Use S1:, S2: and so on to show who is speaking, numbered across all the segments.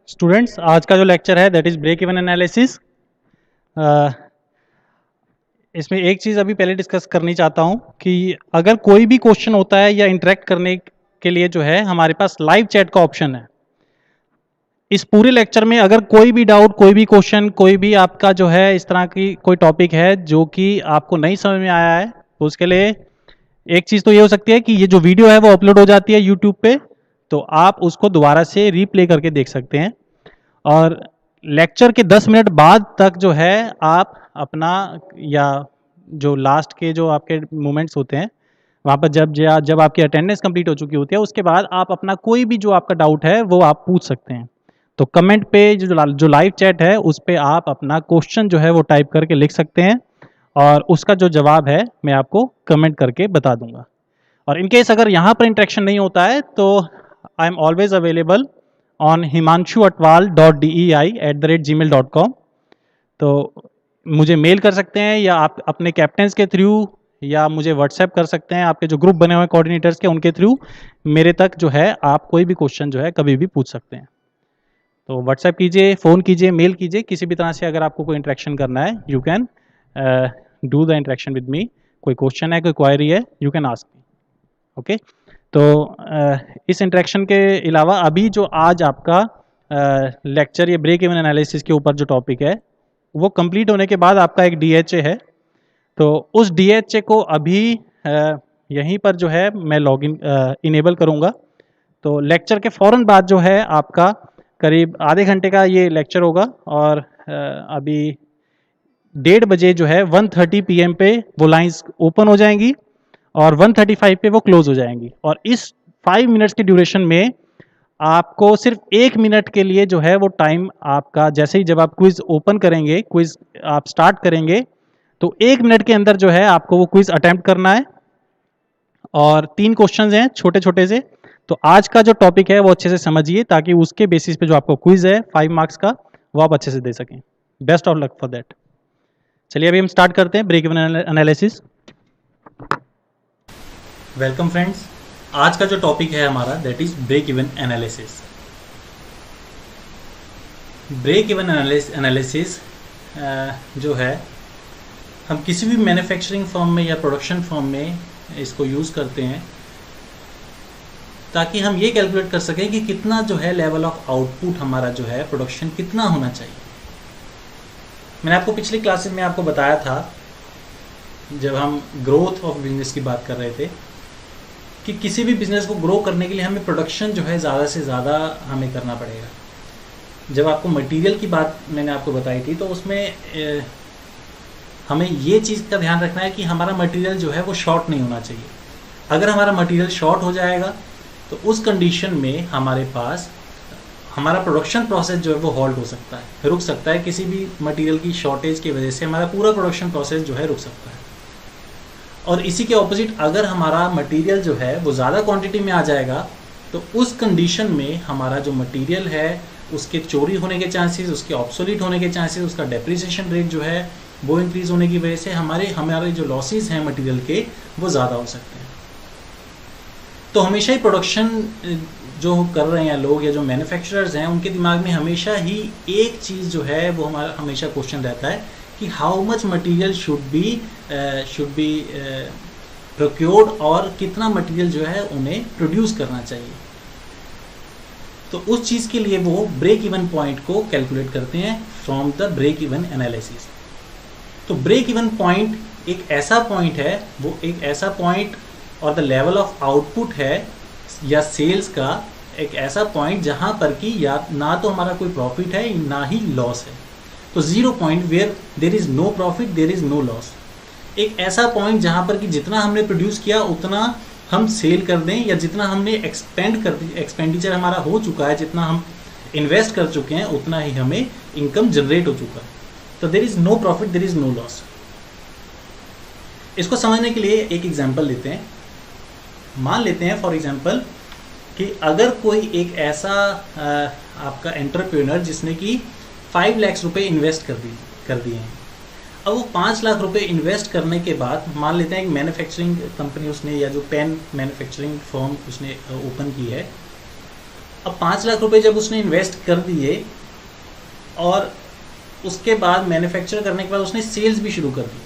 S1: Students, आज का जो लेक्चर है that is break even analysis. इसमें एक चीज़ अभी पहले डिस्कस करनी चाहता हूँ कि अगर कोई भी क्वेश्चन होता है या इंटरेक्ट करने के लिए जो है हमारे पास लाइव चैट का ऑप्शन है। इस पूरे लेक्चर में अगर कोई भी डाउट, कोई भी क्वेश्चन, कोई भी आपका जो है इस तरह की कोई टॉपिक है जो कि आपको नहीं समझ में आया है, तो उसके लिए एक चीज़ तो ये हो सकती है कि ये जो वीडियो है वो अपलोड हो जाती है यूट्यूब पे, तो आप उसको दोबारा से रीप्ले करके देख सकते हैं। और लेक्चर के 10 मिनट बाद तक जो है आप अपना या जो लास्ट के जो आपके मोमेंट्स होते हैं वहाँ पर जब आपकी अटेंडेंस कंप्लीट हो चुकी होती है उसके बाद आप अपना कोई भी जो आपका डाउट है वो आप पूछ सकते हैं। तो कमेंट पे जो लाइव चैट है उस पर आप अपना क्वेश्चन जो है वो टाइप करके लिख सकते हैं और उसका जो जवाब है मैं आपको कमेंट करके बता दूंगा। और इनकेस अगर यहाँ पर इंटरेक्शन नहीं होता है तो I am always available on himanshu@dei@gmail.com। तो मुझे मेल कर सकते हैं या आप अपने कैप्टन्स के थ्रू या मुझे व्हाट्सएप कर सकते हैं, आपके जो ग्रुप बने हुए हैं कोऑर्डिनेटर्स के उनके थ्रू मेरे तक जो है आप कोई भी क्वेश्चन जो है कभी भी पूछ सकते हैं। तो व्हाट्सएप कीजिए, फ़ोन कीजिए, मेल कीजिए, किसी भी तरह से अगर आपको कोई इंटरेक्शन करना है you can do the interaction with me. कोई क्वेश्चन है, कोई क्वायरी है, you can ask me. Okay, तो इस इंटरेक्शन के अलावा अभी जो आज आपका लेक्चर ये ब्रेक इवन एनालिसिस के ऊपर जो टॉपिक है वो कंप्लीट होने के बाद आपका एक डीएचए है। तो उस डीएचए को अभी यहीं पर जो है मैं लॉगिन इनेबल करूँगा। तो लेक्चर के फ़ौरन बाद जो है आपका करीब आधे घंटे का ये लेक्चर होगा और अभी 1:30 बजे जो है 1:30 PM पे वो लाइंस ओपन हो जाएंगी और 1:35 पे वो क्लोज हो जाएंगी। और इस 5 मिनट्स की ड्यूरेशन में आपको सिर्फ 1 मिनट के लिए जो है वो टाइम आपका, जैसे ही जब आप क्विज ओपन करेंगे, क्विज आप स्टार्ट करेंगे तो 1 मिनट के अंदर जो है आपको वो क्विज अटेम्प्ट करना है। और 3 क्वेश्चंस हैं छोटे छोटे से। तो आज का जो टॉपिक है वो अच्छे से समझिए ताकि उसके बेसिस पे जो आपको क्विज है 5 मार्क्स का वो आप अच्छे से दे सकें। Best of luck for that. चलिए अभी हम स्टार्ट करते हैं break even analysis. Welcome friends, आज का जो टॉपिक है हमारा that is break even analysis. Break even analysis जो है हम किसी भी मैन्युफैक्चरिंग फर्म में या प्रोडक्शन फर्म में इसको यूज़ करते हैं ताकि हम ये कैलकुलेट कर सकें कि कितना जो है लेवल ऑफ आउटपुट हमारा जो है प्रोडक्शन कितना होना चाहिए। मैंने आपको पिछली क्लासेस में आपको बताया था जब हम ग्रोथ ऑफ बिजनेस की बात कर रहे थे कि किसी भी बिजनेस को ग्रो करने के लिए हमें प्रोडक्शन जो है ज़्यादा से ज़्यादा हमें करना पड़ेगा। जब आपको मटेरियल की बात मैंने आपको बताई थी तो उसमें हमें ये चीज़ का ध्यान रखना है कि हमारा मटेरियल जो है वो शॉर्ट नहीं होना चाहिए। अगर हमारा मटेरियल शॉर्ट हो जाएगा तो उस कंडीशन में हमारे पास हमारा प्रोडक्शन प्रोसेस जो है वो हॉल्ट हो सकता है, रुक सकता है। किसी भी मटेरियल की शॉर्टेज की वजह से हमारा पूरा प्रोडक्शन प्रोसेस जो है रुक सकता है। और इसी के ऑपोजिट अगर हमारा मटेरियल जो है वो ज़्यादा क्वांटिटी में आ जाएगा तो उस कंडीशन में हमारा जो मटेरियल है उसके चोरी होने के चांसेस, उसके ऑब्सोलीट होने के चांसेस, उसका डेप्रिसिएशन रेट जो है वो इंक्रीज होने की वजह से हमारे जो लॉसेस हैं मटेरियल के वो ज़्यादा हो सकते हैं। तो हमेशा ही प्रोडक्शन जो कर रहे हैं लोग या जो मैन्युफैक्चरर्स हैं उनके दिमाग में हमेशा ही एक चीज़ जो है वो हमारा हमेशा क्वेश्चन रहता है कि how much material should be procured और कितना मटेरियल जो है उन्हें प्रोड्यूस करना चाहिए। तो उस चीज़ के लिए वो ब्रेक इवन पॉइंट को कैलकुलेट करते हैं from the break even analysis. तो ब्रेक इवन पॉइंट एक ऐसा पॉइंट है, वो एक ऐसा पॉइंट और द लेवल ऑफ आउटपुट है या सेल्स का एक ऐसा पॉइंट जहां पर कि या ना तो हमारा कोई प्रॉफिट है ना ही लॉस है। तो 0 point where there is no profit, there is no loss. एक ऐसा पॉइंट जहां पर कि जितना हमने प्रोड्यूस किया उतना हम सेल कर दें या जितना हमने एक्सपेंडिचर हमारा हो चुका है, जितना हम इन्वेस्ट कर चुके हैं उतना ही हमें इनकम जनरेट हो चुका है। तो there is no profit, there is no loss. इसको समझने के लिए एक एग्जांपल लेते हैं। मान लेते हैं फॉर एग्जांपल कि अगर कोई एक ऐसा आपका एंटरप्रेन्योर जिसने कि 5 लाख रुपए इन्वेस्ट कर दिए हैं। अब वो 5 लाख रुपए इन्वेस्ट करने के बाद मान लेते हैं एक मैन्युफैक्चरिंग कंपनी उसने या जो पेन मैन्युफैक्चरिंग फर्म उसने ओपन की है। अब 5 लाख रुपए जब उसने इन्वेस्ट कर दिए और उसके बाद मैन्युफैक्चर करने के बाद उसने सेल्स भी शुरू कर दी,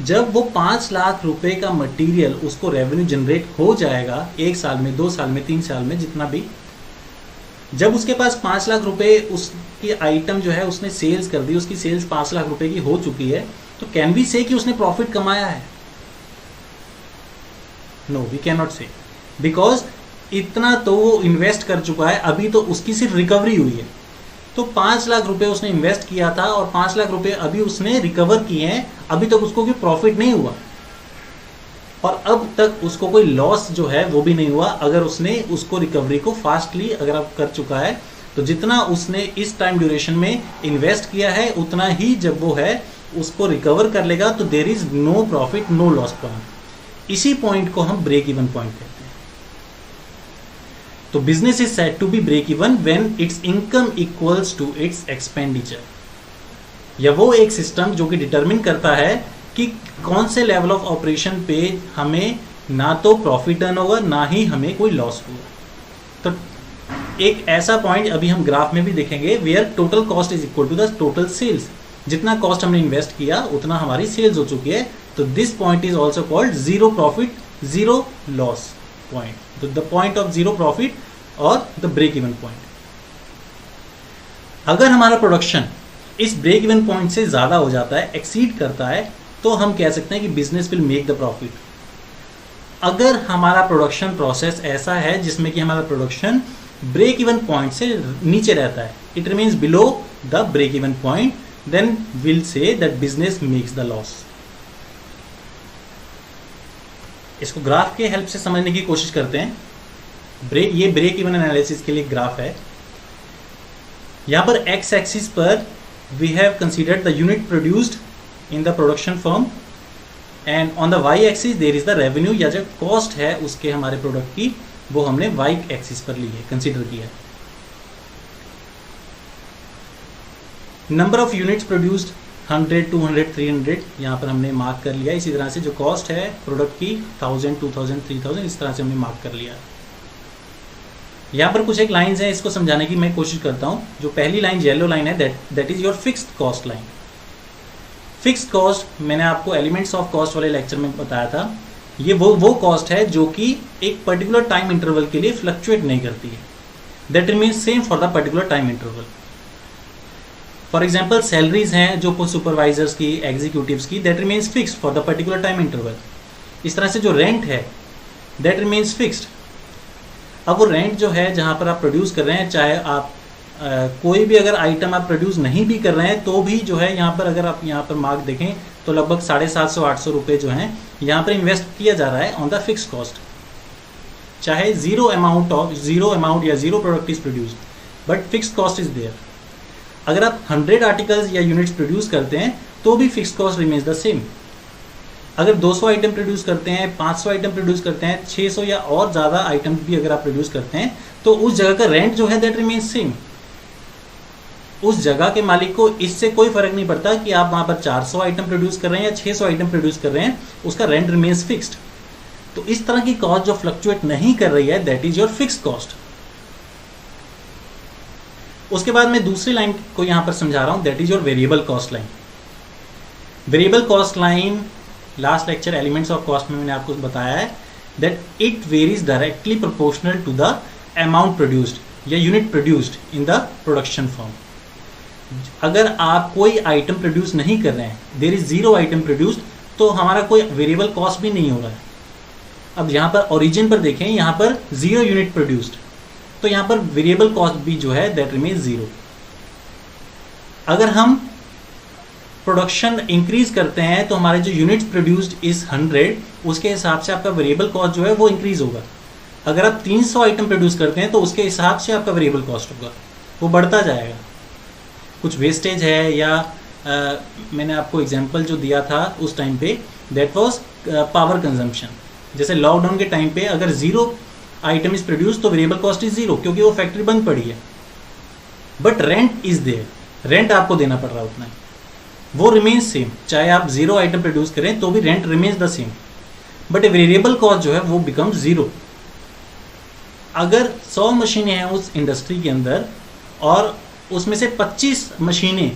S1: जब वो 5 लाख रुपए का मटेरियल उसको रेवेन्यू जनरेट हो जाएगा 1 साल में, 2 साल में, 3 साल में, जितना भी, जब उसके पास 5 लाख रुपए उसकी आइटम जो है उसने सेल्स कर दी, उसकी सेल्स 5 लाख रुपए की हो चुकी है, तो कैन वी से कि उसने प्रॉफिट कमाया है? नो, वी कैन नॉट से, बिकॉज इतना तो वो इन्वेस्ट कर चुका है, अभी तो उसकी सिर्फ रिकवरी हुई है। तो 5 लाख रुपए उसने इन्वेस्ट किया था और 5 लाख रुपए अभी उसने रिकवर किए हैं, अभी तक उसको कोई प्रॉफिट नहीं हुआ और अब तक उसको कोई लॉस जो है वो भी नहीं हुआ। अगर उसने उसको रिकवरी को फास्टली अगर अब कर चुका है, तो जितना उसने इस टाइम ड्यूरेशन में इन्वेस्ट किया है उतना ही जब वो है उसको रिकवर कर लेगा, तो there is no profit no loss point. इसी पॉइंट को हम ब्रेक इवन पॉइंट कहते हैं। तो business is said to be break even when its income equals to its expenditure, या वो एक सिस्टम जो कि डिटरमिन करता है कि कौन से लेवल ऑफ ऑपरेशन पे हमें ना तो प्रॉफिट अर्न होगा ना ही हमें कोई लॉस होगा। तो एक ऐसा पॉइंट अभी हम ग्राफ में भी देखेंगे, where total cost is equal to the total sales. जितना कॉस्ट हमने इन्वेस्ट किया उतना हमारी सेल्स हो चुकी है, तो this point is also called zero profit zero loss point, the point of zero profit और द ब्रेक इवन पॉइंट। अगर हमारा प्रोडक्शन इस ब्रेक इवन पॉइंट से ज्यादा हो जाता है, एक्सीड करता है, तो हम कह सकते हैं कि business will make the profit. अगर हमारा प्रोडक्शन प्रोसेस ऐसा है जिसमें कि हमारा प्रोडक्शन ब्रेक इवन पॉइंट से नीचे रहता है, it remains below the break even point, then will say that business makes the loss. इसको ग्राफ के हेल्प से समझने की कोशिश करते हैं। ये ब्रेक इवन एनालिसिस के लिए ग्राफ है। यहां पर एक्स एक्सिस पर we have considered the unit produced in the production firm and on the Y axis there is the revenue, या जो कॉस्ट है उसके हमारे प्रोडक्ट की, वो हमने वाई एक्सिस पर ली है, कंसीडर किया है। नंबर ऑफ यूनिट्स प्रोड्यूस्ड 100, 200, 300 यहाँ पर हमने मार्क कर लिया। इसी तरह से जो कॉस्ट है प्रोडक्ट की 1000, 2000, 3000 इस तरह से हमने मार्क कर लिया। यहाँ पर कुछ एक लाइंस हैं, इसको समझाने की मैं कोशिश करता हूँ। जो पहली लाइन येलो लाइन है that is your fixed cost line. Fixed cost मैंने आपको एलिमेंट्स ऑफ कॉस्ट वाले लेक्चर में बताया था। ये वो कॉस्ट है जो कि एक पर्टिकुलर टाइम इंटरवल के लिए फ्लक्चुएट नहीं करती है, that remains same for the particular time interval. For example salaries हैं जो सुपरवाइजर्स की, एग्जीक्यूटिव्स की, that remains fixed for the particular time interval. इस तरह से जो रेंट है दैट रिमेन्स फिक्स्ड। अब वो रेंट जो है जहाँ पर आप प्रोड्यूस कर रहे हैं, चाहे आप कोई भी अगर आइटम आप प्रोड्यूस नहीं भी कर रहे हैं तो भी जो है यहाँ पर अगर आप यहाँ पर मार्क देखें तो लगभग 750-800 रुपये जो हैं यहाँ पर इन्वेस्ट किया जा रहा है ऑन द फिक्स कॉस्ट। चाहे जीरो अमाउंट या zero product is produced but fix cost is there. अगर आप 100 आर्टिकल्स या यूनिट्स प्रोड्यूस करते हैं तो भी fix cost remains the same. अगर 200 आइटम प्रोड्यूस करते हैं, 500 आइटम प्रोड्यूस करते हैं, 600 या और ज़्यादा आइटम भी अगर आप प्रोड्यूस करते हैं तो उस जगह का रेंट जो है दैट रिमेन्स सेम। उस जगह के मालिक को इससे कोई फर्क नहीं पड़ता कि आप वहाँ पर 400 आइटम प्रोड्यूस कर रहे हैं या 600 आइटम प्रोड्यूस कर रहे हैं, उसका रेंट रिमेन्स फिक्स्ड। तो इस तरह की कॉस्ट जो फ्लक्चुएट नहीं कर रही है that is your fixed cost. उसके बाद मैं दूसरी लाइन को यहाँ पर समझा रहा हूँ, that is your variable cost line. Variable cost line last lecture elements of cost में मैंने आपको बताया है that it varies directly proportional to the amount produced या unit produced in the production form. अगर आप कोई आइटम प्रोड्यूस नहीं कर रहे हैं, there is zero item produced, तो हमारा कोई वेरिएबल कॉस्ट भी नहीं हो रहा है। अब यहाँ पर ओरिजिन पर देखें, यहाँ पर जीरो यूनिट प्रोड्यूस्ड, तो यहाँ पर वेरिएबल कॉस्ट भी जो है दैट रिमेन्स जीरो। अगर हम प्रोडक्शन इंक्रीज करते हैं तो हमारे जो यूनिट्स प्रोड्यूस्ड इज 100, उसके हिसाब से आपका वेरिएबल कॉस्ट जो है वो इंक्रीज होगा। अगर आप 300 आइटम प्रोड्यूस करते हैं तो उसके हिसाब से आपका वेरिएबल कॉस्ट होगा, वो बढ़ता जाएगा। कुछ वेस्टेज है या मैंने आपको एग्जांपल जो दिया था उस टाइम पे दैट वाज पावर कंजम्पशन। जैसे लॉकडाउन के टाइम पे अगर जीरो आइटम इज प्रोड्यूस तो वेरिएबल कॉस्ट इज जीरो क्योंकि वो फैक्ट्री बंद पड़ी है, but rent is there, rent आपको देना पड़ रहा है उतना ही, वो रिमेन्स सेम। चाहे आप जीरो आइटम प्रोड्यूस करें तो भी rent remains the same, but variable cost जो है वो बिकम जीरो। अगर 100 मशीनें हैं उस इंडस्ट्री के अंदर और उसमें से 25 मशीनें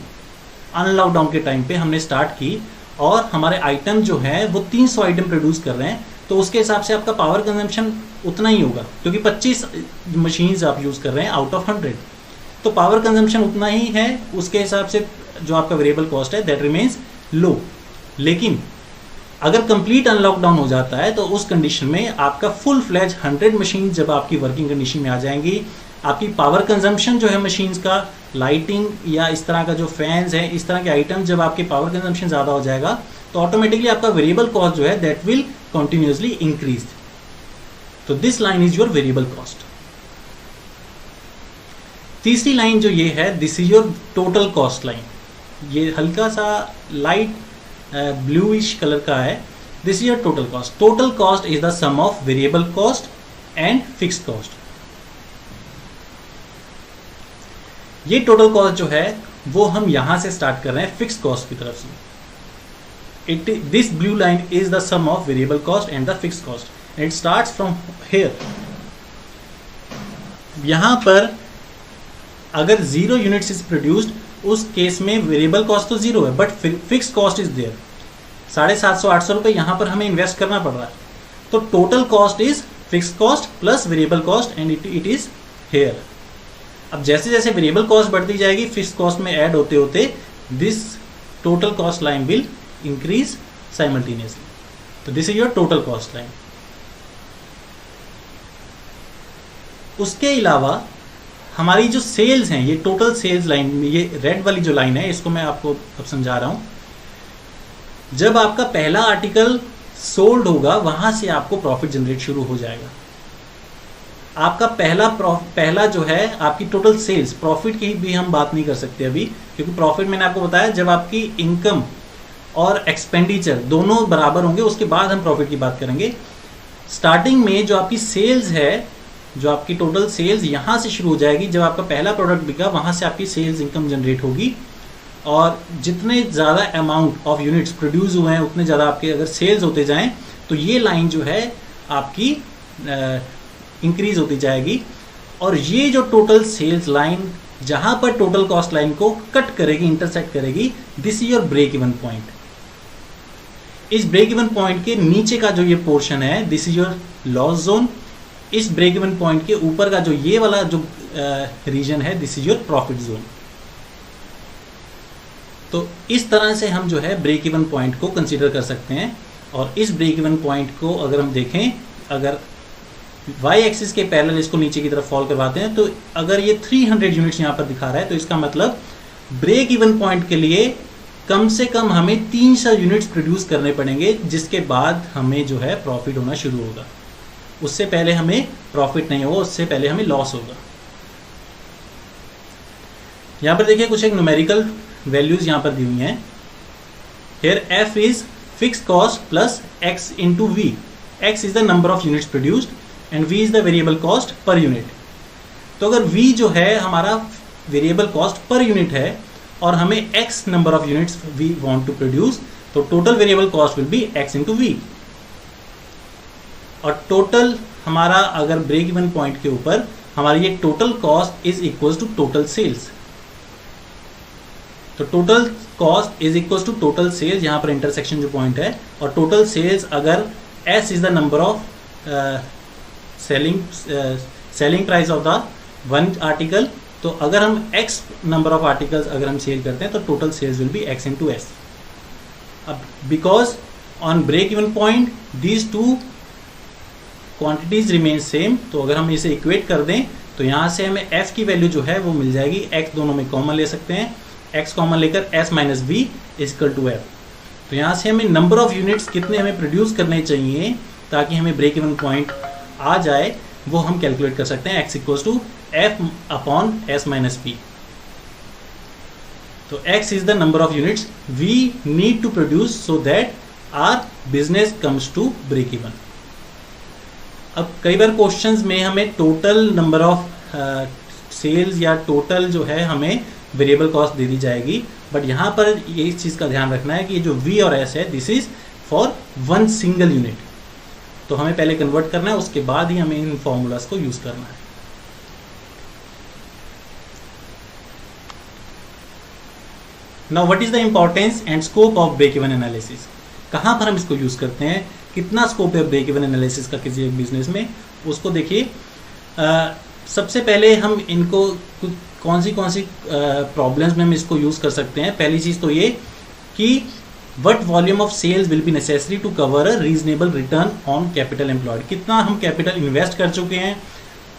S1: अनलॉकडाउन के टाइम पे हमने स्टार्ट की और हमारे आइटम जो है वो 300 आइटम प्रोड्यूस कर रहे हैं, तो उसके हिसाब से आपका पावर कंजम्पशन उतना ही होगा, क्योंकि 25 मशीन्स आप यूज़ कर रहे हैं आउट ऑफ 100, तो पावर कंजम्पशन उतना ही है। उसके हिसाब से जो आपका वेरिएबल कॉस्ट है दैट रिमेन्स लो। लेकिन अगर कंप्लीट अनलॉकडाउन हो जाता है तो उस कंडीशन में आपका फुल फ्लैज 100 मशीन जब आपकी वर्किंग कंडीशन में आ जाएंगी, आपकी पावर कंजम्पशन जो है मशीन्स का, लाइटिंग या इस तरह का जो फैंस है, इस तरह के आइटम जब आपके पावर कंजम्पशन ज़्यादा हो जाएगा तो ऑटोमेटिकली आपका वेरिएबल कॉस्ट जो है दैट विल कंटिन्यूसली इंक्रीज। तो this line is your variable cost. तीसरी लाइन जो ये है, this is your total cost line. ये हल्का सा लाइट ब्लूइश कलर का है। This is your total cost. Total cost is the sum of variable cost and fixed cost. ये टोटल कॉस्ट जो है वो हम यहां से स्टार्ट कर रहे हैं फिक्स्ड कॉस्ट की तरफ से। This blue line is the sum of variable cost and the fixed cost. And it starts from here. यहाँ पर अगर 0 यूनिट्स इज प्रोड्यूस्ड, उस केस में वेरिएबल कॉस्ट तो 0 है, but fixed cost is there. 750-800 रुपये यहाँ पर हमें इन्वेस्ट करना पड़ रहा है। तो total cost is fixed cost plus variable cost and it is here. अब जैसे जैसे वेरिएबल कॉस्ट बढ़ती जाएगी, फिक्स्ड कॉस्ट में ऐड होते होते this total cost line will increase simultaneously. तो this is your total cost line. उसके अलावा हमारी जो सेल्स हैं, ये टोटल सेल्स लाइन, ये रेड वाली जो लाइन है इसको मैं आपको अब समझा रहा हूं। जब आपका पहला आर्टिकल सोल्ड होगा वहां से आपको प्रॉफिट जनरेट शुरू हो जाएगा। आपका पहला जो है आपकी टोटल सेल्स, प्रॉफिट की भी हम बात नहीं कर सकते अभी, क्योंकि प्रॉफिट मैंने आपको बताया जब आपकी इनकम और एक्सपेंडिचर दोनों बराबर होंगे उसके बाद हम प्रॉफिट की बात करेंगे। स्टार्टिंग में जो आपकी सेल्स है, जो आपकी टोटल सेल्स यहाँ से शुरू हो जाएगी। जब आपका पहला प्रोडक्ट बिका वहाँ से आपकी सेल्स इनकम जनरेट होगी, और जितने ज़्यादा अमाउंट ऑफ यूनिट्स प्रोड्यूस हुए हैं उतने ज़्यादा आपके अगर सेल्स होते जाएं तो ये लाइन जो है आपकी इंक्रीज होती जाएगी। और ये जो टोटल सेल्स लाइन जहाँ पर टोटल कॉस्ट लाइन को कट करेगी, इंटरसेक्ट करेगी, this is your break even point. इस ब्रेक इवन पॉइंट के नीचे का जो ये पोर्शन है this is your loss zone. इस ब्रेक इवन पॉइंट के ऊपर का जो ये वाला जो रीजन है this is your profit zone. तो इस तरह से हम जो है ब्रेक इवन पॉइंट को कंसीडर कर सकते हैं। और इस ब्रेक इवन पॉइंट को अगर हम देखें, अगर वाई एक्सिस के पैरेलल इसको नीचे की तरफ फॉल करवाते हैं, तो अगर ये 300 यूनिट्स यहाँ पर दिखा रहा है तो इसका मतलब ब्रेक इवन पॉइंट के लिए कम से कम हमें 300 यूनिट्स प्रोड्यूस करने पड़ेंगे, जिसके बाद हमें जो है प्रॉफिट होना शुरू होगा। उससे पहले हमें प्रॉफिट नहीं होगा, उससे पहले हमें लॉस होगा। यहाँ पर देखिए कुछ एक न्यूमेरिकल वैल्यूज यहाँ पर दी हुई हैं। Here F is fixed cost plus X into V. X is the number of units produced and v is the variable cost per unit. तो अगर v जो है हमारा वेरिएबल कॉस्ट पर यूनिट है और हमें x number of units v want to produce, तो total variable cost will be x into v. और टोटल हमारा अगर ब्रेक इवन पॉइंट के ऊपर हमारी ये total cost is equal to total sales. तो total cost is equal to total sales, यहाँ पर इंटरसेक्शन जो पॉइंट है। और टोटल सेल्स अगर s is the number of selling price of the one article, तो अगर हम x नंबर ऑफ आर्टिकल्स अगर हम सेल करते हैं तो total sales will be x into s. अब because on break even point these two quantities remain same, तो अगर हम इसे इक्वेट कर दें तो यहाँ से हमें f की वैल्यू जो है वो मिल जाएगी। x दोनों में कॉमन ले सकते हैं, x कॉमन लेकर s minus V is equal to f। तो यहाँ से हमें नंबर ऑफ यूनिट्स कितने हमें प्रोड्यूस करने चाहिए ताकि हमें ब्रेक इवन पॉइंट आ जाए, वो हम कैलकुलेट कर सकते हैं। x equals to F upon S minus P. तो x is the number of units we need to produce so that our business comes to break even. अब कई बार क्वेश्चंस में हमें टोटल नंबर ऑफ सेल्स या total जो है हमें वेरिएबल कॉस्ट दे दी जाएगी, बट यहाँ पर ये इस चीज़ का ध्यान रखना है कि ये जो v और s है this is for one single unit. तो हमें पहले कन्वर्ट करना है, उसके बाद ही हमें इन फॉर्मूलाज को यूज करना है। Now what is the importance and scope of break even analysis? कहाँ पर हम इसको यूज करते हैं, कितना स्कोप है ब्रेक इवन एनालिसिस का किसी एक बिजनेस में, उसको देखिए। सबसे पहले हम इनको कौन सी प्रॉब्लम्स में हम इसको यूज कर सकते हैं। पहली चीज तो ये कि what volume of sales will be necessary to cover a reasonable return on capital employed, कितना हम कैपिटल इन्वेस्ट कर चुके हैं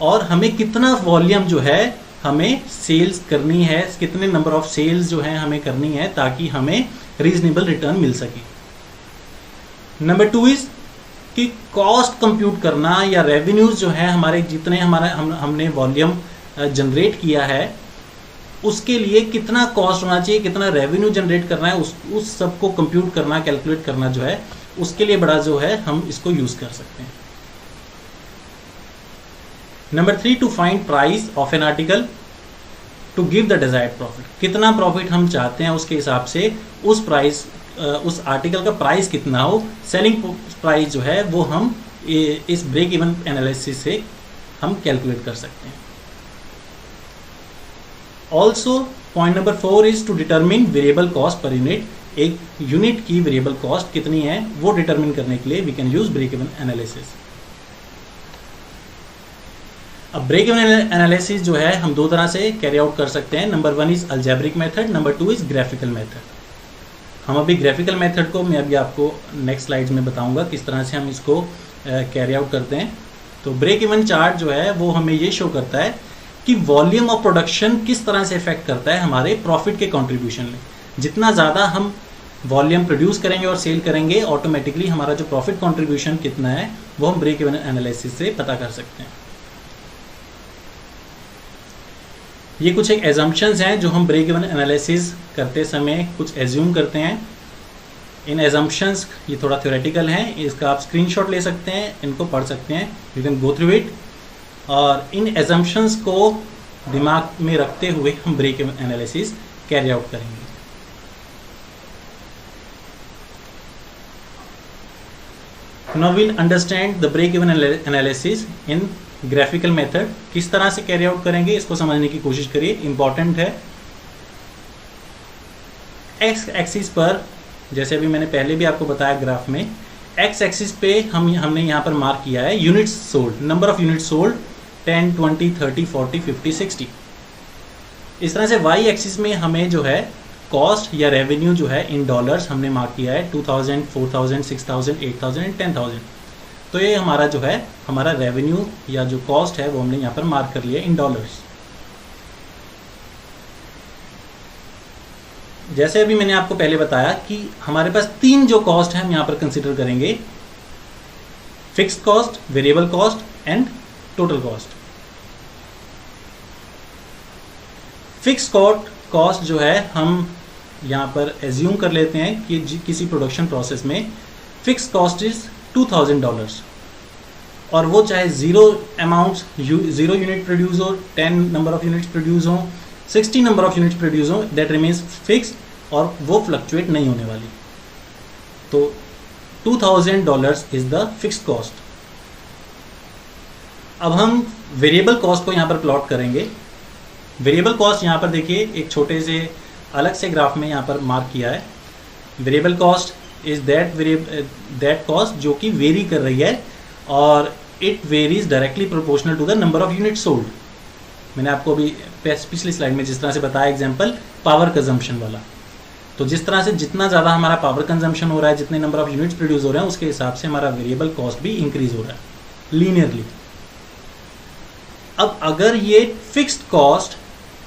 S1: और हमें कितना वॉल्यूम जो है हमें सेल्स करनी है, कितने नंबर ऑफ सेल्स जो है हमें करनी है ताकि हमें रीजनेबल रिटर्न मिल सके। नंबर 2 इज कि कॉस्ट कंप्यूट करना या रेवेन्यूज जो है हमारे जितने हमने वॉल्यूम जनरेट किया है उसके लिए कितना कॉस्ट होना चाहिए, कितना रेवेन्यू जनरेट करना है, उस सब को कंप्यूट करना, कैलकुलेट करना जो है उसके लिए बड़ा जो है हम इसको यूज कर सकते हैं। Number 3, to find price of an article to give the desired profit, कितना प्रॉफिट हम चाहते हैं उसके हिसाब से उस आर्टिकल का प्राइस कितना हो, सेलिंग प्राइस जो है वो हम इस ब्रेक इवन एनालिसिस से हम कैलकुलेट कर सकते हैं। Also point number 4 is to determine variable cost per unit, एक यूनिट की वेरिएबल कॉस्ट कितनी है वो डिटरमिन करने के लिए we can use break even analysis. अब ब्रेक इवन एनालिसिस जो है हम दो तरह से कैरी आउट कर सकते हैं। Number 1 is algebraic method, number 2 is graphical method. हम अभी ग्राफिकल मेथड को मैं अभी आपको नेक्स्ट स्लाइड्स में बताऊंगा किस तरह से हम इसको कैरी आउट करते हैं। तो ब्रेक इवन चार्ट जो है वो हमें ये शो करता है कि वॉल्यूम ऑफ प्रोडक्शन किस तरह से इफेक्ट करता है हमारे प्रॉफिट के कंट्रीब्यूशन में। जितना ज़्यादा हम वॉल्यूम प्रोड्यूस करेंगे और सेल करेंगे, ऑटोमेटिकली हमारा जो प्रॉफिट कंट्रीब्यूशन कितना है वो हम ब्रेक इवन एनालिसिस से पता कर सकते हैं। ये कुछ एक एजम्पशंस हैं जो हम ब्रेक इवन एनालिसिस करते समय कुछ एज्यूम करते हैं। इन एजम्पशंस ये थोड़ा थ्योरेटिकल हैं, इसका आप स्क्रीनशॉट ले सकते हैं, इनको पढ़ सकते हैं, you can go through it. और इन एजम्पशंस को दिमाग में रखते हुए हम break even analysis carry out करेंगे। Now we'll understand the break even analysis in graphical method. किस तरह से कैरी आउट करेंगे इसको समझने की कोशिश करिए, इंपॉर्टेंट है। एक्स एक्सिस पर, जैसे अभी मैंने पहले भी आपको बताया ग्राफ में, एक्स एक्सिस पे हमने यहाँ पर मार्क किया है units sold, number of units sold 10, 20, 30, 40, 50, 60। इस तरह से वाई एक्सिस में हमें जो है कॉस्ट या रेवेन्यू जो है इन डॉलर्स हमने मार्क किया है 2000, 4000, 6000, 8000 एंड 10000। तो ये हमारा जो है हमारा रेवेन्यू या जो कॉस्ट है वो हमने यहाँ पर मार्क कर लिया इन डॉलर्स। जैसे अभी मैंने आपको पहले बताया कि हमारे पास 3 जो कॉस्ट है हम यहाँ पर कंसिडर करेंगे, fixed cost, variable cost and total cost. Fixed cost जो है हम यहाँ पर एज्यूम कर लेते हैं कि किसी प्रोडक्शन प्रोसेस में फिक्स्ड कॉस्ट इज $2000 और वो चाहे ज़ीरो यूनिट प्रोड्यूस हो, 10 नंबर ऑफ यूनिट्स प्रोड्यूस हो, 60 नंबर ऑफ यूनिट्स प्रोड्यूस हो, दैट रिमेन्स फिक्स और वो फ्लक्चुएट नहीं होने वाली। तो $2000 इज द फिक्स्ड कॉस्ट। अब हम वेरिएबल कॉस्ट को यहाँ पर प्लॉट करेंगे। वेरिएबल कॉस्ट यहाँ पर देखिए एक छोटे से अलग से ग्राफ में यहाँ पर मार्क किया है। Variable cost is that cost जो कि वेरी कर रही है और it varies directly proportional to the number of unit sold. मैंने आपको अभी पिछली स्लाइड में जिस तरह से बताया एग्जांपल पावर कंजम्पशन वाला, तो जिस तरह से जितना ज़्यादा हमारा पावर कंजम्पशन हो रहा है, जितने नंबर ऑफ यूनिट्स प्रोड्यूस हो रहे हैं, उसके हिसाब से हमारा वेरिएबल कॉस्ट भी इंक्रीज हो रहा है लीनियरली। अब अगर ये फिक्स्ड कॉस्ट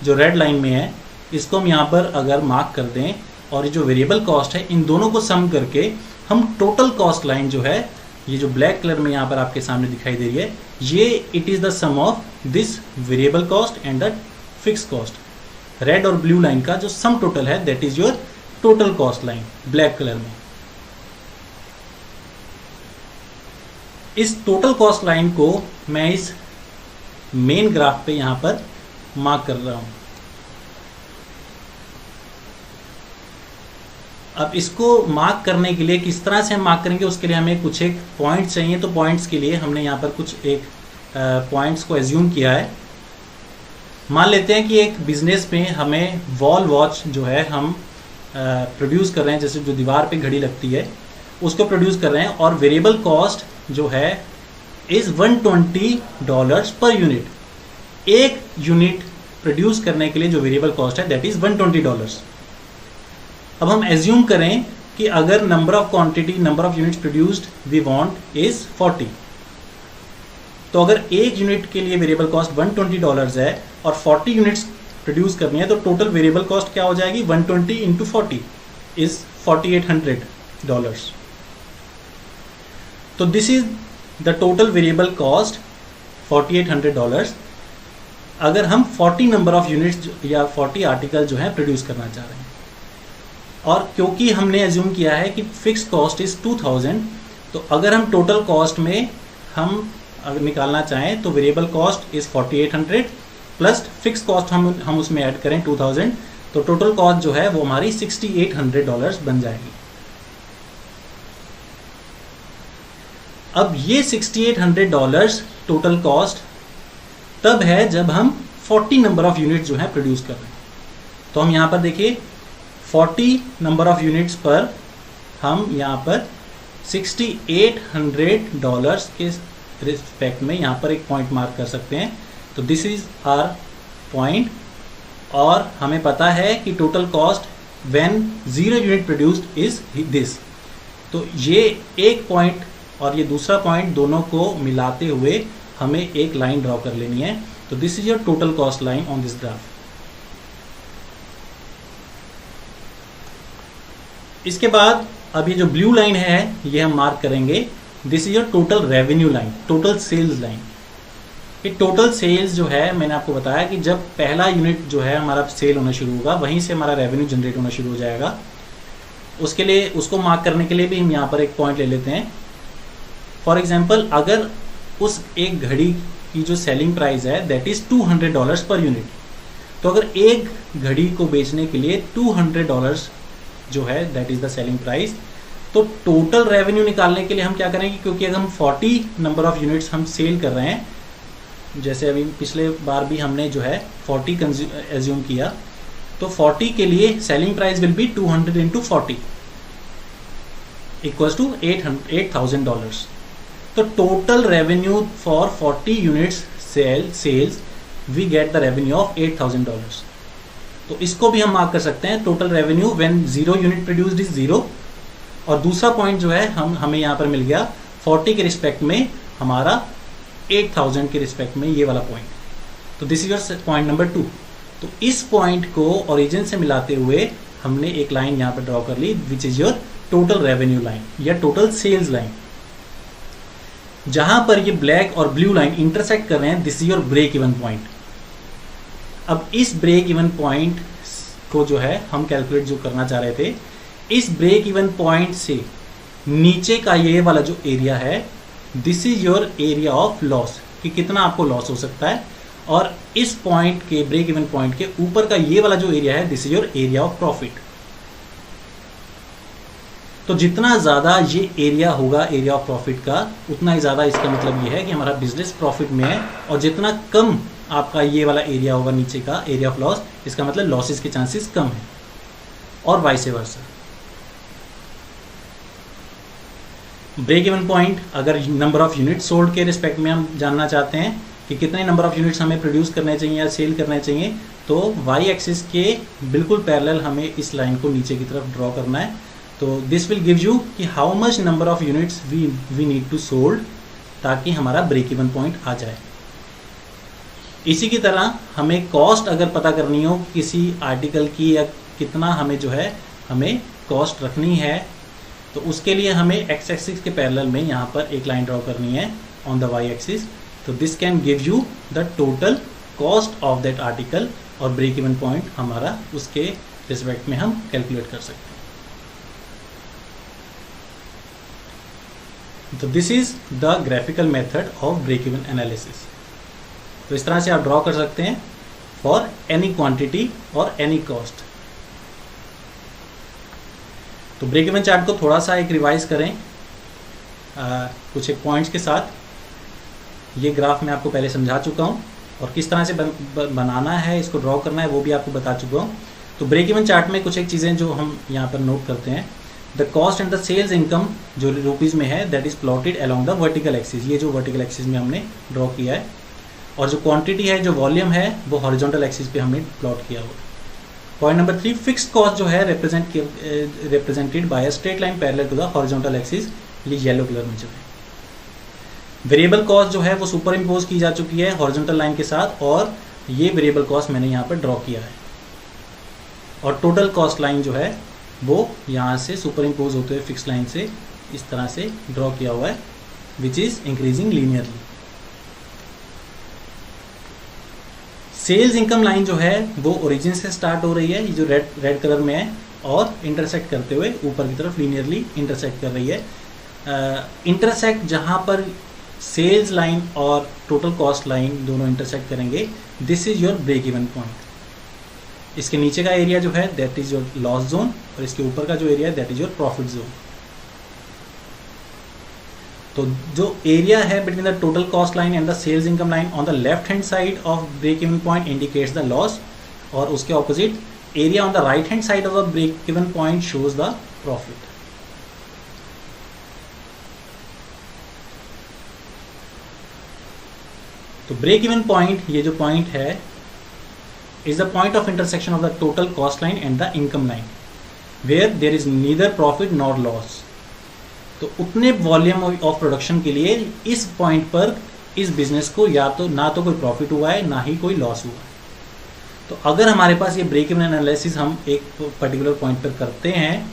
S1: जो रेड लाइन में है इसको हम यहाँ पर अगर मार्क कर दें और ये जो वेरिएबल कॉस्ट है इन दोनों को सम करके हम टोटल कॉस्ट लाइन जो है, ये जो ब्लैक कलर में यहाँ पर आपके सामने दिखाई दे रही है, ये it is the sum of this variable cost and the fixed cost. Red और ब्लू लाइन का जो सम टोटल है that is your total cost line black colour में। इस टोटल कॉस्ट लाइन को मैं इस मेन ग्राफ पे यहाँ पर मार्क कर रहा हूँ। अब इसको मार्क करने के लिए किस तरह से हम मार्क करेंगे, उसके लिए हमें कुछ एक पॉइंट चाहिए। तो पॉइंट्स के लिए हमने यहाँ पर कुछ एक पॉइंट्स को एज्यूम किया है। मान लेते हैं कि एक बिजनेस में हमें वॉल वॉच जो है हम प्रोड्यूस कर रहे हैं, जैसे जो दीवार पे घड़ी लगती है उसको प्रोड्यूस कर रहे हैं, और वेरिएबल कॉस्ट जो है इज़ $120 पर यूनिट। एक यूनिट प्रोड्यूस करने के लिए जो वेरिएबल कॉस्ट है दैट इज़ $120। अब हम एज्यूम करें कि अगर number of units produced we want is 40, तो अगर एक यूनिट के लिए वेरिएबल कॉस्ट $120 है और 40 यूनिट्स प्रोड्यूस करनी है, तो टोटल वेरिएबल कॉस्ट क्या हो जाएगी, 120 इंटू 40 इज $4800। तो this is the total variable cost $4800 अगर हम 40 नंबर ऑफ यूनिट्स या 40 आर्टिकल जो है प्रोड्यूस करना चाह रहे हैं। और क्योंकि हमने एज्यूम किया है कि फिक्स कॉस्ट इज 2000, तो अगर हम टोटल कॉस्ट में हम अगर निकालना चाहें तो variable cost is 4800 plus fix cost हम उसमें ऐड करें 2000, तो टोटल कॉस्ट जो है वो हमारी $6800 बन जाएगी। अब ये $6800 टोटल कॉस्ट तब है जब हम 40 नंबर ऑफ यूनिट जो है प्रोड्यूस कर रहे हैं। तो हम यहाँ पर देखिए 40 नंबर ऑफ यूनिट्स पर हम यहाँ पर $6800 के रिस्पेक्ट में यहाँ पर एक पॉइंट मार्क कर सकते हैं। तो दिस इज आवर पॉइंट, और हमें पता है कि total cost when 0 unit produced is this. तो ये एक पॉइंट और ये दूसरा पॉइंट दोनों को मिलाते हुए हमें एक लाइन ड्रॉ कर लेनी है। तो this is your total cost line on this graph. इसके बाद अब ये जो ब्लू लाइन है ये हम मार्क करेंगे, this is your total revenue line, total sales line. ये टोटल सेल्स जो है मैंने आपको बताया कि जब पहला यूनिट जो है हमारा सेल होना शुरू होगा वहीं से हमारा रेवेन्यू जनरेट होना शुरू हो जाएगा। उसके लिए उसको मार्क करने के लिए भी हम यहाँ पर एक पॉइंट ले लेते हैं। फॉर एग्जाम्पल अगर उस एक घड़ी की जो सेलिंग प्राइस है दैट इज $200 पर यूनिट, तो अगर एक घड़ी को बेचने के लिए $200 जो है that is the selling price, तो टोटल रेवेन्यू निकालने के लिए हम क्या करेंगे, क्योंकि अगर हम 40 नंबर ऑफ यूनिट्स हम सेल कर रहे हैं, जैसे अभी पिछले बार भी हमने जो है 40 एज्यूम किया, तो 40 के लिए selling price will be 200 into 40 equals to $8,000। तो total revenue for 40 units sales we get the revenue of $8,000। तो इसको भी हम मार्क कर सकते हैं, total revenue when 0 unit produced is 0। और दूसरा पॉइंट जो है हमें यहाँ पर मिल गया 40 के रिस्पेक्ट में हमारा 8000 के रिस्पेक्ट में ये वाला पॉइंट। तो this is your point number 2। तो इस पॉइंट को ओरिजिन से मिलाते हुए हमने एक लाइन यहाँ पर ड्रॉ कर ली which is your total revenue line या टोटल सेल्स लाइन। जहां पर ये ब्लैक और ब्लू लाइन इंटरसेक्ट कर रहे हैं this is your break even point. अब इस ब्रेक इवन पॉइंट को जो है हम कैलकुलेट जो करना चाह रहे थे, इस ब्रेक इवन पॉइंट से नीचे का ये वाला जो एरिया है this is your area of loss, कि कितना आपको लॉस हो सकता है। और इस पॉइंट के ब्रेक इवन पॉइंट के ऊपर का ये वाला जो एरिया है this is your area of profit. तो जितना ज़्यादा ये एरिया होगा एरिया ऑफ प्रॉफिट का, उतना ही ज़्यादा इसका मतलब ये है कि हमारा बिजनेस प्रॉफिट में है, और जितना कम आपका ये वाला एरिया होगा नीचे का एरिया ऑफ लॉस, इसका मतलब लॉसेस के चांसेस कम है, और vice versa. Break even point अगर नंबर ऑफ यूनिट सोल्ड के रिस्पेक्ट में हम जानना चाहते हैं कि कितने नंबर ऑफ यूनिट्स हमें प्रोड्यूस करने चाहिए या सेल करने चाहिए, तो वाई एक्सिस के बिल्कुल पैरेलल हमें इस लाइन को नीचे की तरफ ड्रॉ करना है। तो दिस विल गिव यू कि how much number of units we need to sold ताकि हमारा ब्रेक इवन पॉइंट आ जाए। इसी की तरह हमें कॉस्ट अगर पता करनी हो किसी आर्टिकल की, या कितना हमें जो है हमें कॉस्ट रखनी है, तो उसके लिए हमें एक्स एक्सिस के पैरेलल में यहाँ पर एक लाइन ड्रॉ करनी है ऑन द वाई एक्सिस। तो this can give you the total cost of that article, और ब्रेक इवन पॉइंट हमारा उसके रिस्पेक्ट में हम कैलकुलेट कर सकते हैं। तो this is the graphical method of break even analysis. तो इस तरह से आप ड्रॉ कर सकते हैं फॉर एनी क्वांटिटी और एनी कॉस्ट। तो ब्रेक इवन चार्ट को थोड़ा सा एक रिवाइज करें कुछ एक पॉइंट्स के साथ। ये ग्राफ मैं आपको पहले समझा चुका हूँ और किस तरह से बनाना है, इसको ड्रॉ करना है, वो भी आपको बता चुका हूँ। तो ब्रेक इवन चार्ट में कुछ एक चीज़ें जो हम यहाँ पर नोट करते हैं, the cost and the sales income जो रुपीज़ में है that is plotted along the vertical axis, ये जो वर्टिकल एक्सिस में हमने ड्रॉ किया है, और जो क्वांटिटी है, जो वॉल्यूम है, वो हॉरिजॉन्टल एक्सिस पे हमने प्लॉट किया हुआ। पॉइंट नंबर 3, फिक्स्ड कॉस्ट जो है represented by a straight line parallel to the horizontal axis, ये येलो कलर में जो है। वेरिएबल कॉस्ट जो है वो सुपर इम्पोज की जा चुकी है हॉरिजॉन्टल लाइन के साथ, और ये वेरिएबल कॉस्ट मैंने यहाँ पर ड्रॉ किया है, और टोटल कॉस्ट लाइन जो है वो यहाँ से सुपर इम्पोज होते हुए फिक्स लाइन से इस तरह से ड्रॉ किया हुआ है, which is increasing linearly. Sales income line जो है वो ओरिजिन से स्टार्ट हो रही है, ये जो रेड कलर में है, और इंटरसेक्ट करते हुए ऊपर की तरफ लीनियरली इंटरसेक्ट कर रही है। इंटरसेक्ट जहाँ पर सेल्स लाइन और टोटल कॉस्ट लाइन दोनों इंटरसेक्ट करेंगे, this is your break even point. इसके नीचे का एरिया जो है that is your loss zone, और इसके ऊपर का जो एरिया है that is your profit zone. तो जो एरिया है between the total cost line and the sales income line on the left hand side of break even point indicates the loss, और उसके opposite area on the right hand side of the break even point shows the profit. तो break even point, ये जो point है, is the point of intersection of the total cost line and the income line where there is neither profit nor loss. तो उतने volume of production के लिए इस point पर इस बिजनेस को या तो ना तो कोई प्रॉफिट हुआ है ना ही कोई लॉस हुआ है। तो अगर हमारे पास ये ब्रेक इवन एनालिसिस हम एक पर्टिकुलर पॉइंट पर करते हैं,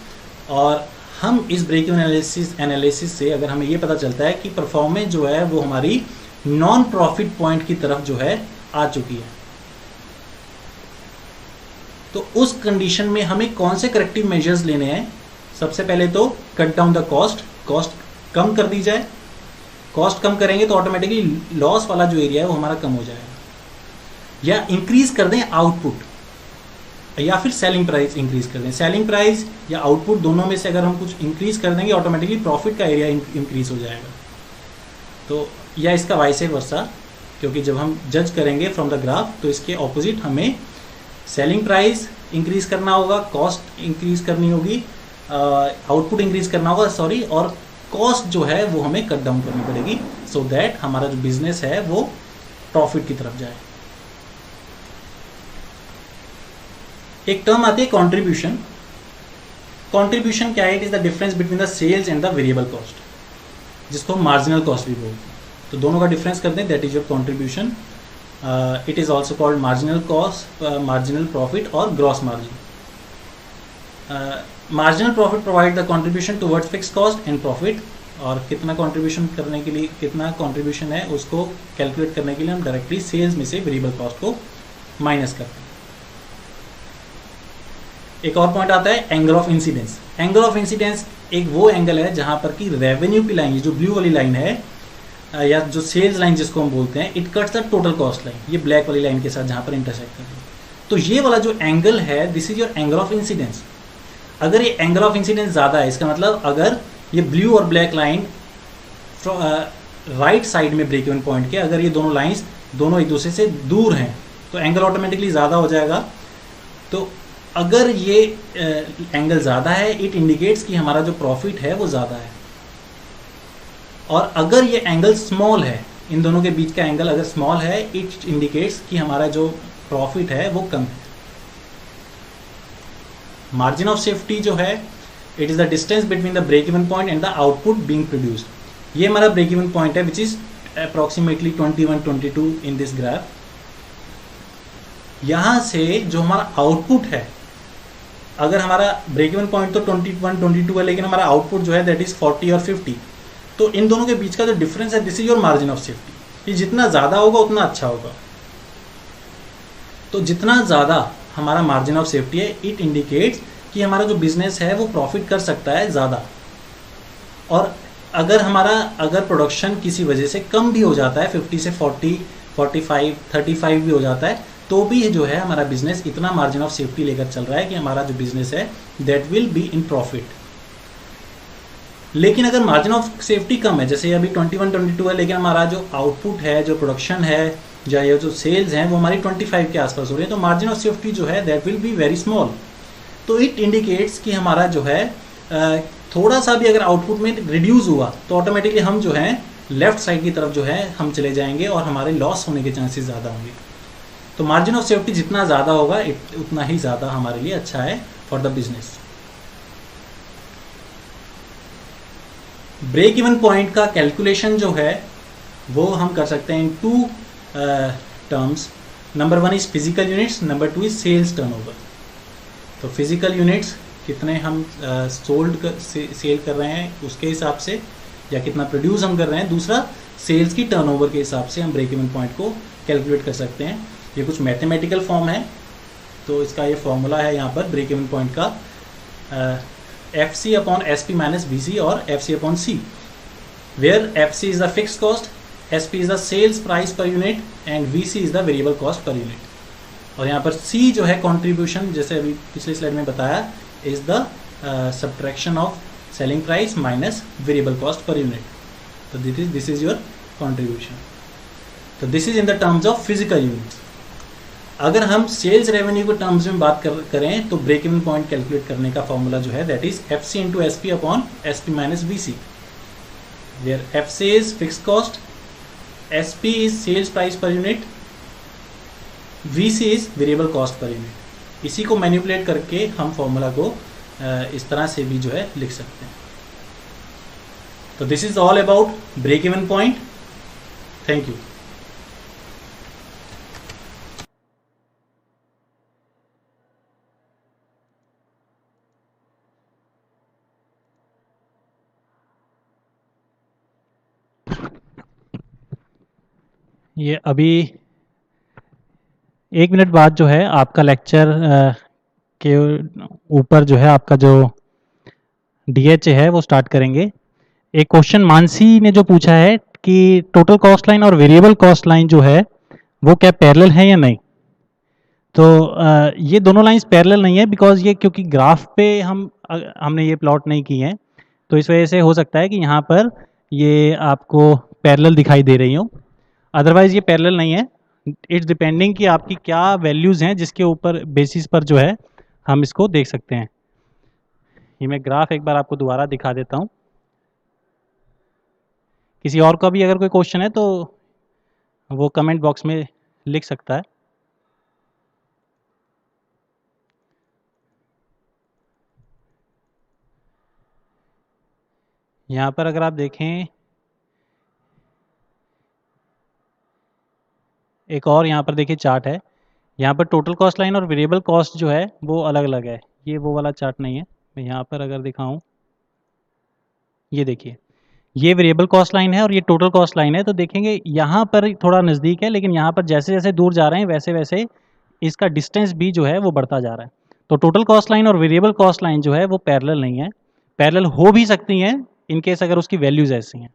S1: और हम इस ब्रेक इवन एनालिसिस से अगर हमें ये पता चलता है कि परफॉर्मेंस जो है वो हमारी नॉन प्रॉफिट पॉइंट की तरफ जो है आ चुकी है, तो उस कंडीशन में हमें कौन से करेक्टिव मेजर्स लेने हैं। सबसे पहले तो cut down the cost, cost कम कर दी जाए। कॉस्ट कम करेंगे तो ऑटोमेटिकली लॉस वाला जो एरिया है वो हमारा कम हो जाएगा, या इंक्रीज कर दें आउटपुट, या फिर सेलिंग प्राइस इंक्रीज कर दें। सेलिंग प्राइस या आउटपुट दोनों में से अगर हम कुछ इंक्रीज कर देंगे, ऑटोमेटिकली प्रॉफिट का एरिया इंक्रीज हो जाएगा। तो या इसका वाइस वर्सा, क्योंकि जब हम जज करेंगे फ्रॉम द ग्राफ तो इसके ऑपोजिट हमें सेलिंग प्राइस इंक्रीज करना होगा, कॉस्ट इंक्रीज करनी होगी, आउटपुट इंक्रीज करना होगा सॉरी, और कॉस्ट जो है वो हमें कट डाउन करनी पड़ेगी, सो दैट हमारा जो बिजनेस है वो प्रॉफिट की तरफ जाए। एक टर्म आती है कंट्रीब्यूशन। कंट्रीब्यूशन क्या है? It is the difference between the sales and the variable cost, जिसको हम मार्जिनल कॉस्ट भी बोलते हैं। तो दोनों का डिफरेंस करते हैं, that is your contribution. It is also called marginal cost, marginal profit और gross margin. Marginal profit provide the contribution towards fixed cost and profit, और कितना कंट्रीब्यूशन करने के लिए, कितना कंट्रीब्यूशन है उसको कैलकुलेट करने के लिए हम डायरेक्टली सेल्स में से वेरिएबल कॉस्ट को माइनस करते हैं। एक और पॉइंट आता है angle of incidence. Angle of incidence एक वो एंगल है जहां पर कि रेवेन्यू की लाइन, जो ब्लू वाली लाइन है, या जो सेल्स लाइन जिसको हम बोलते हैं, it cuts the total cost line, ये ब्लैक वाली लाइन के साथ जहां पर इंटरसेक्ट कर रही है। तो ये वाला जो एंगल है, this is your angle of incidence. अगर ये एंगल ऑफ इंसिडेंस ज़्यादा है, इसका मतलब अगर ये ब्लू और ब्लैक लाइन राइट साइड में ब्रेक इवन पॉइंट के, अगर ये दोनों लाइंस दोनों एक दूसरे से दूर हैं तो एंगल ऑटोमेटिकली ज़्यादा हो जाएगा। तो अगर ये एंगल ज़्यादा है, इट इंडिकेट्स कि हमारा जो प्रॉफिट है वो ज़्यादा है। और अगर ये एंगल स्मॉल है, इन दोनों के बीच का एंगल अगर स्मॉल है, इट इंडिकेट्स कि हमारा जो प्रॉफिट है वो कम है। मार्जिन ऑफ सेफ्टी जो है, it is the distance between the break even point and the output being produced. ये हमारा ब्रेक इवन पॉइंट है, which is approximately 21-22 in this graph. यहाँ से जो हमारा आउटपुट है, अगर हमारा ब्रेक इवन पॉइंट तो 21-22 है, लेकिन हमारा आउटपुट जो है दैट इज 40 और 50, तो इन दोनों के बीच का जो डिफरेंस है, this is your margin of safety. ये जितना ज़्यादा होगा उतना अच्छा होगा। तो जितना ज़्यादा हमारा मार्जिन ऑफ सेफ्टी है, इट इंडिकेट्स कि हमारा जो बिजनेस है वो प्रॉफिट कर सकता है ज़्यादा। और अगर प्रोडक्शन किसी वजह से कम भी हो जाता है, 50 से 40, 45, 35 भी हो जाता है, तो भी जो है हमारा बिजनेस इतना मार्जिन ऑफ सेफ्टी लेकर चल रहा है कि हमारा जो बिजनेस है that will be in profit. लेकिन अगर मार्जिन ऑफ सेफ्टी कम है, जैसे अभी 21-22 है, लेकिन हमारा जो आउटपुट है, जो प्रोडक्शन है, या ये जो सेल्स हैं वो हमारी 25 के आसपास हो रही है, तो मार्जिन ऑफ सेफ्टी जो है that will be very small. तो इट इंडिकेट्स कि हमारा जो है थोड़ा सा भी अगर आउटपुट में रिड्यूस हुआ तो ऑटोमेटिकली हम जो है लेफ्ट साइड की तरफ जो है हम चले जाएंगे और हमारे लॉस होने के चांसेस ज़्यादा होंगे। तो मार्जिन ऑफ सेफ्टी जितना ज़्यादा होगा उतना ही ज़्यादा हमारे लिए अच्छा है for the business. Break even point का कैलकुलेशन जो है वो हम कर सकते हैं in two terms. Number 1 is physical units, number 2 is sales turnover. तो फिजिकल यूनिट्स कितने हम सेल कर रहे हैं उसके हिसाब से, या कितना प्रोड्यूस हम कर रहे हैं। दूसरा सेल्स की टर्नओवर के हिसाब से हम ब्रेक इवन पॉइंट को कैलकुलेट कर सकते हैं। ये कुछ मैथमेटिकल फॉर्म है, तो इसका ये फॉर्मूला है यहाँ पर ब्रेक इवन पॉइंट का, FC upon SP minus BC और FC upon C, where FC is the fix cost, SP is the sales price per unit and VC is the variable cost per unit. और यहाँ पर C जो है contribution, जैसे अभी पिछले slide में बताया, is the subtraction of selling price minus variable cost per unit. तो दिस इज योर कॉन्ट्रीब्यूशन। तो this is in the terms of physical units. अगर हम सेल्स रेवेन्यू के टर्म्स में बात करें तो ब्रेक इवन पॉइंट कैलकुलेट करने का फॉर्मूला जो है that is FC into SP upon SP minus BC, where FC is fix cost, SP is sales price per unit, VC is variable cost per unit. इसी को manipulate करके हम formula को इस तरह से भी जो है लिख सकते हैं। तो this is all about break even point. Thank you.
S2: ये अभी 1 मिनट बाद जो है आपका लेक्चर के ऊपर जो है आपका जो DHA है वो स्टार्ट करेंगे। एक क्वेश्चन मानसी ने जो पूछा है कि टोटल कॉस्ट लाइन और वेरिएबल कॉस्ट लाइन जो है वो क्या पैरेलल है या नहीं। तो ये दोनों लाइंस पैरेलल नहीं है, बिकॉज ये क्योंकि ग्राफ पे हमने ये प्लॉट नहीं की है, तो इस वजह से हो सकता है कि यहाँ पर ये आपको पैरेलल दिखाई दे रही हो, अदरवाइज ये पैरेलल नहीं है। इट्स डिपेंडिंग कि आपकी क्या वैल्यूज़ हैं जिसके ऊपर बेसिस पर जो है हम इसको देख सकते हैं। ये मैं ग्राफ एक बार आपको दोबारा दिखा देता हूँ। किसी और का भी अगर कोई क्वेश्चन है तो वो कमेंट बॉक्स में लिख सकता है। यहाँ पर अगर आप देखें एक और यहाँ पर देखिए चार्ट है, यहाँ पर टोटल कॉस्ट लाइन और वेरिएबल कॉस्ट जो है वो अलग अलग है। ये वो वाला चार्ट नहीं है। मैं यहाँ पर अगर दिखाऊं, ये देखिए ये वेरिएबल कॉस्ट लाइन है और ये टोटल कॉस्ट लाइन है। तो देखेंगे यहाँ पर थोड़ा नज़दीक है, लेकिन यहाँ पर जैसे जैसे दूर जा रहे हैं वैसे वैसे इसका डिस्टेंस भी जो है वो बढ़ता जा रहा है। तो टोटल कॉस्ट लाइन और वेरिएबल कॉस्ट लाइन जो है वो पैरेलल नहीं है। पैरेलल हो भी सकती हैं इनकेस अगर उसकी वैल्यूज़ ऐसी हैं।